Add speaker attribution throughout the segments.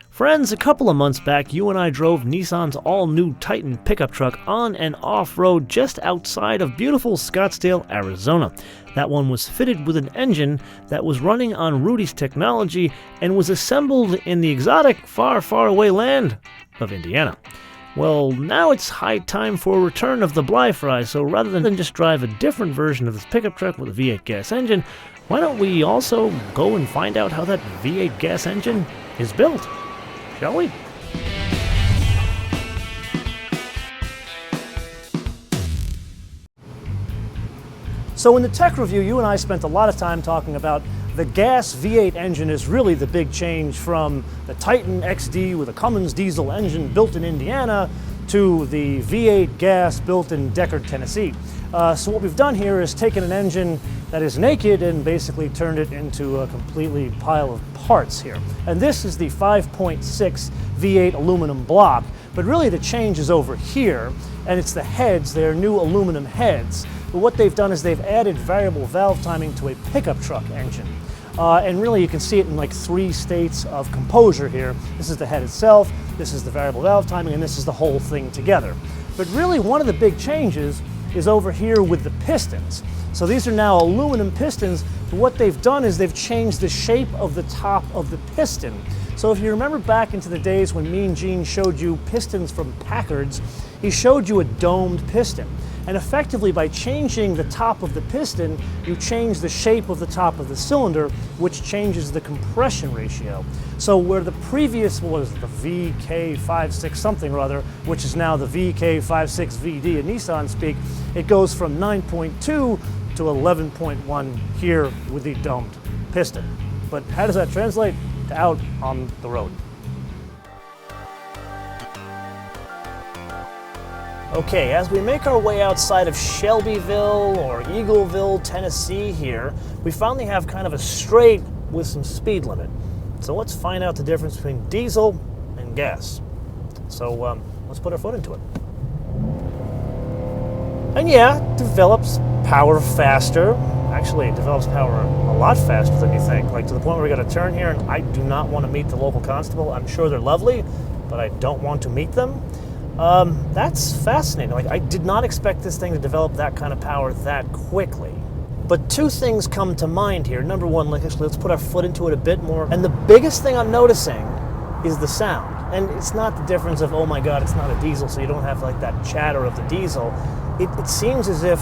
Speaker 1: Friends, a couple of months back, you and I drove Nissan's all-new Titan pickup truck on and off-road just outside of beautiful Scottsdale, Arizona. That one was fitted with an engine that was running on Rudy's technology and was assembled in the exotic, far, far away land of Indiana. Well, now it's high time for a return of the Bly Fry, so rather than just drive a different version of this pickup truck with a V8 gas engine, why don't we also go and find out how that V8 gas engine is built? Shall we? So in the tech review, you and I spent a lot of time talking about the gas V8 engine is really the big change from the Titan XD with a Cummins diesel engine built in Indiana to the V8 gas built in Dechard, Tennessee. So what we've done here is taken an engine that is naked and basically turned it into a completely pile of parts here. And this is the 5.6 V8 aluminum block, but really the change is over here, and it's the heads. They're new aluminum heads. But what they've done is they've added variable valve timing to a pickup truck engine. And really you can see it in like 3 states of composure here. This is the head itself, this is the variable valve timing, and this is the whole thing together. But really one of the big changes is over here with the pistons. So these are now aluminum pistons, but what they've done is they've changed the shape of the top of the piston. So if you remember back into the days when Mean Gene showed you pistons from Packard's, he showed you a domed piston. And effectively, by changing the top of the piston, you change the shape of the top of the cylinder, which changes the compression ratio. So where the previous was the VK56 something or other, which is now the VK56VD in Nissan speak, it goes from 9.2 to 11.1 here with the domed piston. But how does that translate to out on the road? Okay, as we make our way outside of Shelbyville or Eagleville, Tennessee here, we finally have kind of a straight with some speed limit. So let's find out the difference between diesel and gas. So let's put our foot into it. And yeah, it develops power faster. Actually, it develops power a lot faster than you think. Like to the point where we got to turn here and I do not want to meet the local constable. I'm sure they're lovely, but I don't want to meet them. That's fascinating. Like, I did not expect this thing to develop that kind of power that quickly. But 2 things come to mind here. Number one, like, actually, let's put our foot into it a bit more. And the biggest thing I'm noticing is the sound. And it's not the difference of, oh my God, it's not a diesel, so you don't have like that chatter of the diesel. It seems as if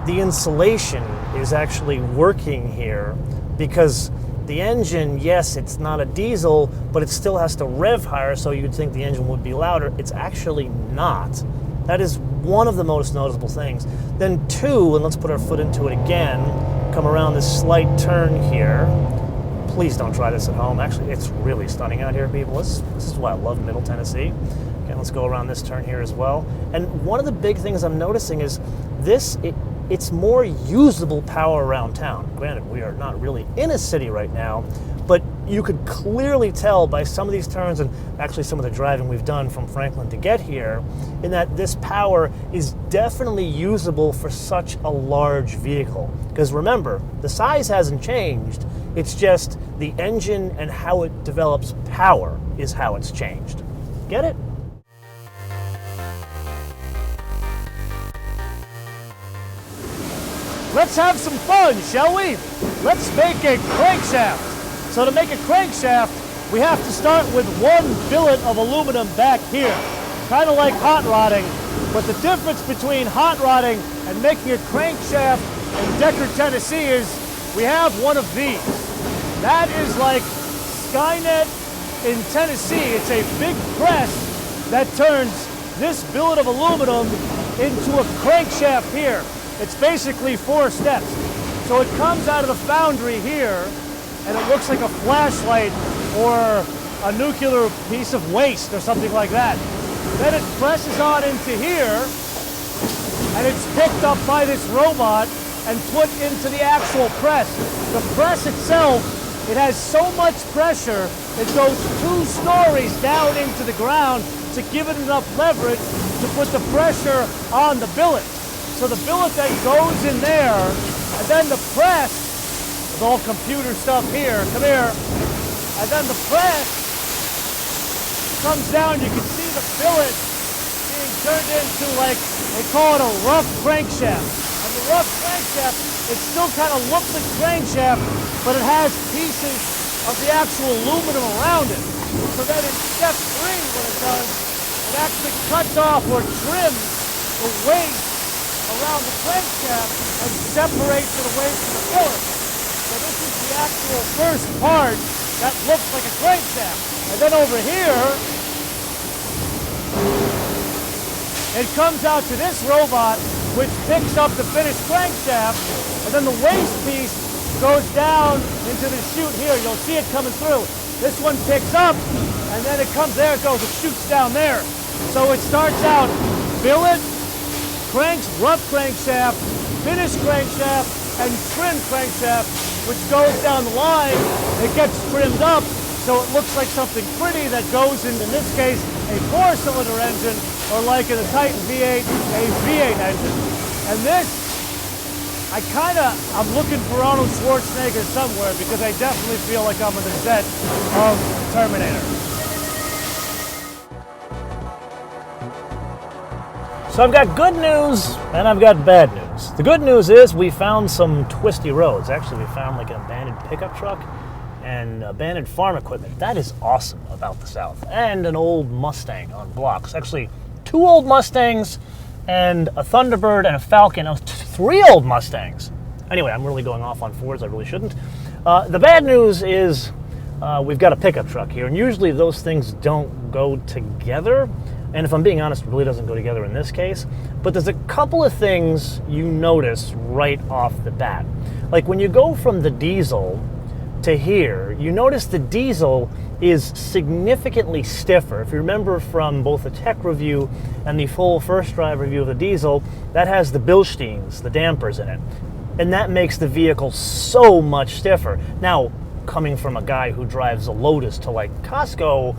Speaker 1: the insulation is actually working here because the engine, yes, it's not a diesel, but it still has to rev higher, so you'd think the engine would be louder. It's actually not. That is one of the most noticeable things. Then 2, and let's put our foot into it again, come around this slight turn here. Please don't try this at home. Actually, it's really stunning out here, people. This is why I love Middle Tennessee. Okay, let's go around this turn here as well. And one of the big things I'm noticing is it's more usable power around town. Granted, we are not really in a city right now, but you could clearly tell by some of these turns and actually some of the driving we've done from Franklin to get here, in that this power is definitely usable for such a large vehicle. Because remember, the size hasn't changed, it's just the engine and how it develops power is how it's changed. Get it? Let's have some fun, shall we? Let's make a crankshaft. So to make a crankshaft, we have to start with 1 billet of aluminum back here. Kind of like hot rodding, but the difference between hot rodding and making a crankshaft in Dechard, Tennessee is we have one of these. That is like Skynet in Tennessee. It's a big press that turns this billet of aluminum into a crankshaft here. It's basically 4 steps. So it comes out of the foundry here, and it looks like a flashlight or a nuclear piece of waste or something like that. Then it presses on into here, and it's picked up by this robot and put into the actual press. The press itself, it has so much pressure, it goes 2 stories down into the ground to give it enough leverage to put the pressure on the billet. So the billet then goes in there, and then the press, with all computer stuff here, come here, and then the press comes down, you can see the billet being turned into, like, they call it a rough crankshaft. And the rough crankshaft, it still kind of looks like crankshaft, but it has pieces of the actual aluminum around it. So then in step 3, what it does, it actually cuts off or trims the waste around the crankshaft and separates it away from the billet. So this is the actual first part that looks like a crankshaft. And then over here, it comes out to this robot, which picks up the finished crankshaft, and then the waste piece goes down into the chute here. You'll see it coming through. This one picks up, and then it comes, there it goes, it shoots down there. So it starts out billet, rough crankshaft, finished crankshaft, and trimmed crankshaft, which goes down the line. It gets trimmed up, so it looks like something pretty that goes in this case, a 4-cylinder engine, or like in the Titan V8, a V8 engine. And this, I'm looking for Arnold Schwarzenegger somewhere, because I definitely feel like I'm on the set of Terminator. So I've got good news and I've got bad news. The good news is we found some twisty roads. Actually, we found like an abandoned pickup truck and abandoned farm equipment. That is awesome about the South. And an old Mustang on blocks. Actually, 2 old Mustangs and a Thunderbird and a Falcon. 3 old Mustangs. Anyway, I'm really going off on Fords. I really shouldn't. The bad news is we've got a pickup truck here, and usually those things don't go together. And if I'm being honest, it really doesn't go together in this case. But there's a couple of things you notice right off the bat. Like when you go from the diesel to here, you notice the diesel is significantly stiffer. If you remember from both the tech review and the full first drive review of the diesel, that has the Bilsteins, the dampers in it. And that makes the vehicle so much stiffer. Now, coming from a guy who drives a Lotus to like Costco,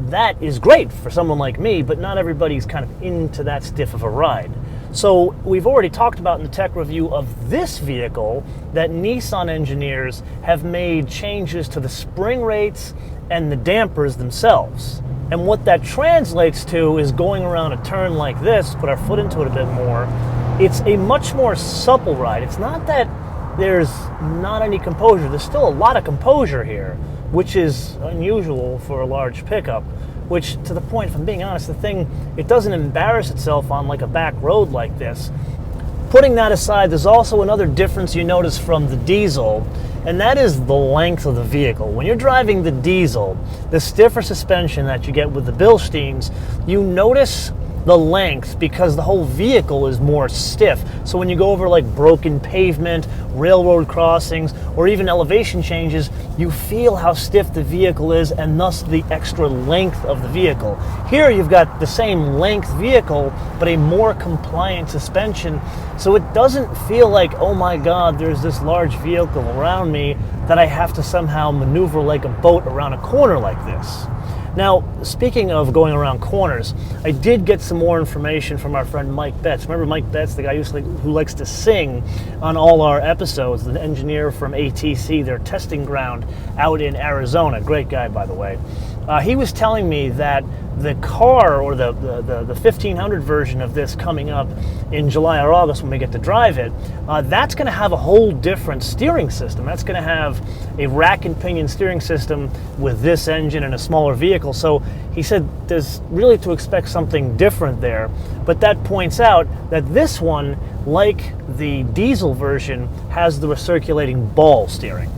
Speaker 1: that is great for someone like me, but not everybody's kind of into that stiff of a ride. So we've already talked about in the tech review of this vehicle that Nissan engineers have made changes to the spring rates and the dampers themselves. And what that translates to is going around a turn like this, put our foot into it a bit more, it's a much more supple ride. It's not that there's not any composure. There's still a lot of composure here, which is unusual for a large pickup, which, to the point, if I'm being honest, the thing, it doesn't embarrass itself on like a back road like this. Putting that aside, there's also another difference you notice from the diesel, and that is the length of the vehicle. When you're driving the diesel, the stiffer suspension that you get with the Bilsteins, you notice the length because the whole vehicle is more stiff. So when you go over like broken pavement, railroad crossings, or even elevation changes, you feel how stiff the vehicle is and thus the extra length of the vehicle. Here you've got the same length vehicle, but a more compliant suspension. So it doesn't feel like, oh my God, there's this large vehicle around me that I have to somehow maneuver like a boat around a corner like this. Now, speaking of going around corners, I did get some more information from our friend Mike Betts. Remember Mike Betts, the guy who likes to sing on all our episodes, the engineer from ATC, their testing ground out in Arizona. Great guy, by the way. He was telling me that the car, or the 1500 version of this coming up in July or August when we get to drive it, that's going to have a whole different steering system. That's going to have a rack and pinion steering system with this engine and a smaller vehicle. So he said there's really to expect something different there. But that points out that this one, like the diesel version, has the recirculating ball steering.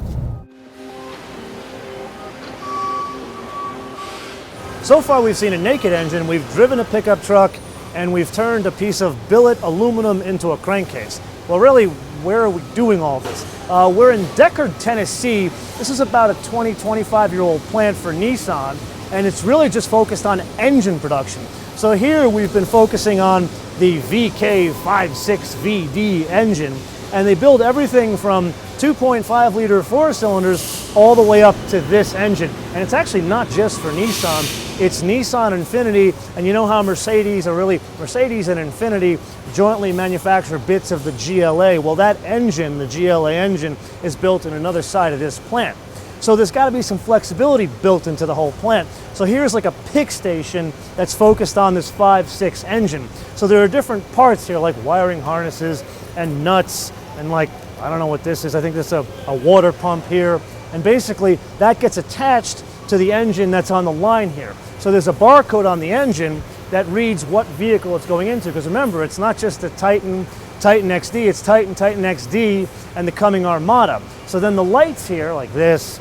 Speaker 1: So far we've seen a naked engine, we've driven a pickup truck, and we've turned a piece of billet aluminum into a crankcase. Well, really, where are we doing all this? We're in Dechard, Tennessee. This is about a 25-year-old plant for Nissan, and it's really just focused on engine production. So here we've been focusing on the VK56VD engine, and they build everything from 2.5-liter 4-cylinders all the way up to this engine. And it's actually not just for Nissan, it's Nissan Infiniti, and you know how Mercedes and Infiniti jointly manufacture bits of the GLA. Well, that engine, the GLA engine, is built in another side of this plant. So there's got to be some flexibility built into the whole plant. So here's like a pick station that's focused on this 5.6 engine. So there are different parts here, like wiring harnesses and nuts, and like, I don't know what this is. I think this is a water pump here. And basically that gets attached to the engine that's on the line here. So there's a barcode on the engine that reads what vehicle it's going into. Because remember, it's not just the Titan XD, it's Titan XD, and the coming Armada. So then the lights here, like this,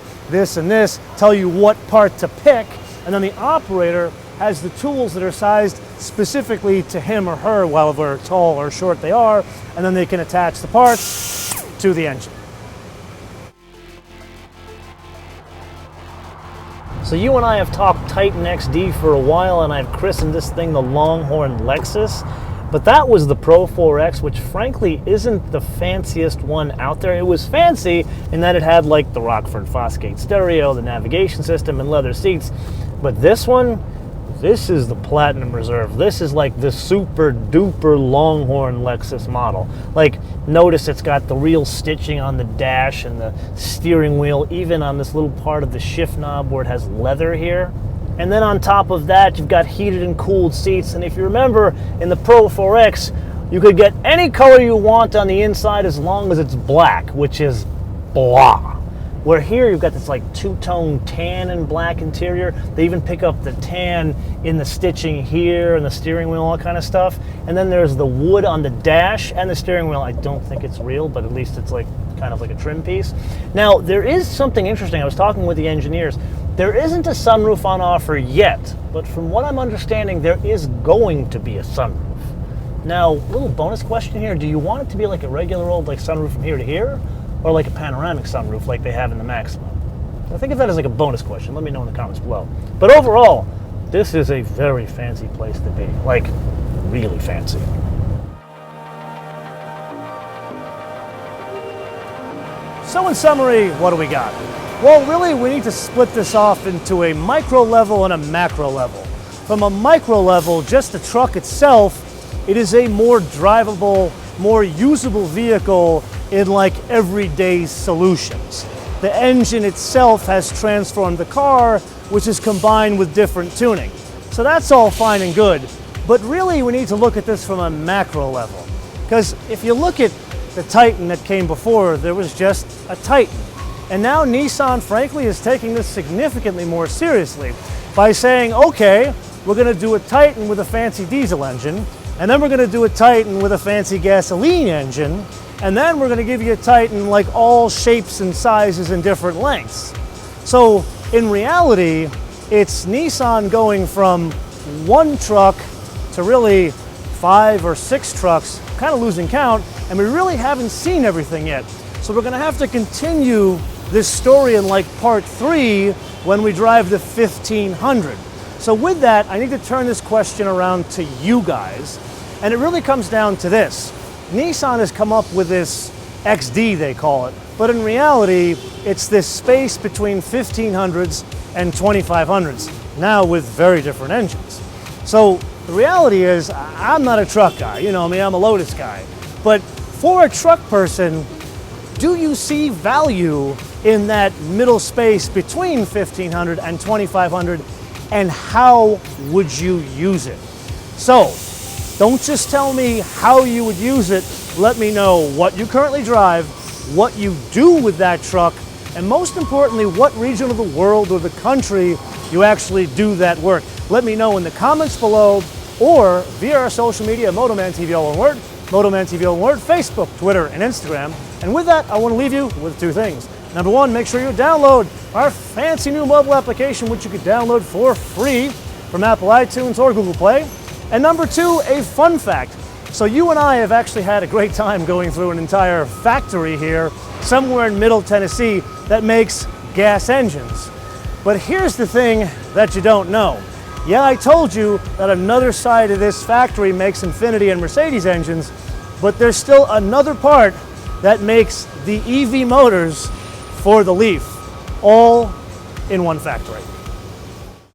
Speaker 1: and this, tell you what part to pick, and then the operator has the tools that are sized specifically to him or her, however tall or short they are, and then they can attach the parts to the engine. So you and I have talked Titan XD for a while, and I've christened this thing the Longhorn Lexus. But that was the Pro 4X, which frankly isn't the fanciest one out there. It was fancy in that it had like the Rockford Fosgate stereo, the navigation system, and leather seats. But this one, this is the Platinum Reserve. This is like the super duper Longhorn Lexus model. Like, notice it's got the real stitching on the dash and the steering wheel, even on this little part of the shift knob where it has leather here. And then on top of that, you've got heated and cooled seats. And if you remember, in the Pro 4X, you could get any color you want on the inside as long as it's black, which is blah. Where here, you've got this like two-tone tan and black interior. They even pick up the tan in the stitching here and the steering wheel, all kind of stuff. And then there's the wood on the dash and the steering wheel. I don't think it's real, but at least it's like kind of like a trim piece. Now, there is something interesting. I was talking with the engineers. There isn't a sunroof on offer yet, but from what I'm understanding, there is going to be a sunroof. Now, little bonus question here. Do you want it to be like a regular old like sunroof from here to here, or like a panoramic sunroof like they have in the Maxima? I think of that as like a bonus question. Let me know in the comments below. But overall, this is a very fancy place to be. Like, really fancy. So in summary, what do we got? Well, really, we need to split this off into a micro level and a macro level. From a micro level, just the truck itself, it is a more drivable, more usable vehicle in like everyday solutions. The engine itself has transformed the car, which is combined with different tuning. So that's all fine and good, but really we need to look at this from a macro level. Because if you look at the Titan that came before, there was just a Titan. And now Nissan, frankly, is taking this significantly more seriously by saying, okay, we're going to do a Titan with a fancy diesel engine, and then we're going to do a Titan with a fancy gasoline engine, and then we're going to give you a Titan like all shapes and sizes and different lengths. So in reality, it's Nissan going from one truck to really 5 or 6 trucks, kind of losing count, and we really haven't seen everything yet. So we're going to have to continue this story in like part 3 when we drive the 1500. So with that, I need to turn this question around to you guys. And it really comes down to this. Nissan has come up with this XD, they call it. But in reality, it's this space between 1500s and 2500s, now with very different engines. So the reality is, I'm not a truck guy. You know me, I'm a Lotus guy. But for a truck person, do you see value in that middle space between 1500 and 2500, and how would you use it? So, don't just tell me how you would use it. Let me know what you currently drive, what you do with that truck, and most importantly, what region of the world or the country you actually do that work. Let me know in the comments below or via our social media, MotoManTV all one word, MotoManTV all one word, Facebook, Twitter, and Instagram. And with that, I want to leave you with 2 things. Number 1, make sure you download our fancy new mobile application, which you can download for free from Apple iTunes or Google Play. And number 2, a fun fact. So you and I have actually had a great time going through an entire factory here, somewhere in Middle Tennessee, that makes gas engines. But here's the thing that you don't know. Yeah, I told you that another side of this factory makes Infiniti and Mercedes engines, but there's still another part that makes the EV motors for the Leaf, all in one factory.